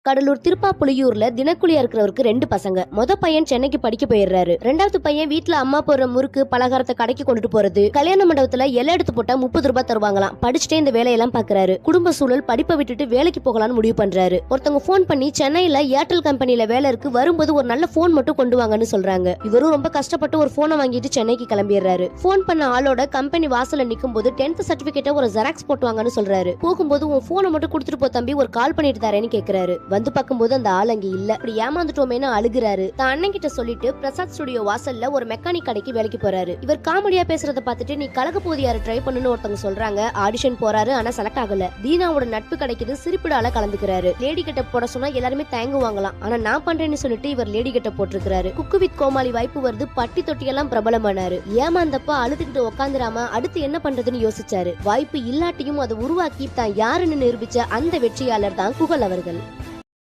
கடலூர் திருப்பாப்புலியூர்ல தினக்கூலியா இருக்கிறவருக்கு 2 பசங்க. பையன் சென்னைக்கு படிக்க போயிடுறாரு. 2வது பையன் வீட்டுல அம்மா போடுற முறுக்கு பலகாரத்தை கடைக்கு கொண்டுட்டு போறது. கல்யாண மண்டபத்துல எல்லாம் எடுத்து போட்டா 30 ரூபாய் தருவாங்களாம். படிச்சுட்டே இந்த வேலையெல்லாம் பாக்குறாரு. குடும்ப சூழல் படிப்பை விட்டுட்டு வேலைக்கு போகலான்னு முடிவு பண்றாரு. ஒருத்தவங்க போன் பண்ணி சென்னையில ஏர்டெல் கம்பெனில வேலை இருக்கு, வரும்போது ஒரு நல்ல போன் மட்டும் கொண்டு வாங்கன்னு சொல்றாங்க. இவரும் ரொம்ப கஷ்டப்பட்டு ஒரு போனை வாங்கிட்டு சென்னைக்கு கிளம்பிடுறாரு. போன் பண்ண ஆளோட கம்பெனி வாசல்ல நிக்கும் போது 10th சர்டிபிகேட்ட ஒரு ஜெராக்ஸ் போட்டு வாங்கன்னு சொல்றாரு. போகும்போது உன் போனை மட்டும் கொடுத்துட்டு போ தம்பி, ஒரு கால் பண்ணிட்டு தரேன்னு கேக்குறாரு. வந்து பார்க்கும்போது அந்த ஆள் அங்க இல்ல. அப்படி ஏமாந்துட்டோமேனு அழுகுறாரு. தான் அண்ணன் கிட்ட சொல்லிட்டு பிரசாத் ஸ்டுடியோ வாசல்ல ஒரு மெக்கானிக் கடைக்கு வேலைக்கு போறாரு. இவர் காமெடியா பேசுறத பார்த்துட்டு நீ கலக்க போதியாரு ட்ரை பண்ணுன்னு ஒருத்தவங்க சொல்றாங்க. ஆடிஷன் போறாரு, ஆனா செலக்ட் ஆகல. தீனாவோட நட்பு கிடைக்குது, சிரிப்பிடால கலந்துக்கிறாரு. லேடி கெட்ட போட சொன்னா எல்லாருமே தயங்குவாங்களாம். ஆனா நான் பண்றேன்னு சொல்லிட்டு இவர் லேடி கெட்ட போட்டிருக்காரு. குக்கு வித் கோமாளி வாய்ப்பு வருது, பட்டி தொட்டியெல்லாம் பிரபலமானாரு. ஏமாந்தப்ப அழுதுகிட்டு உட்காந்துராம அடுத்து என்ன பண்றதுன்னு யோசிச்சாரு. வாய்ப்பு இல்லாட்டியும் அதை உருவாக்கி தான் யாருன்னு நிரூபிச்ச அந்த வெற்றியாளர் தான் குகல் அவர்கள்.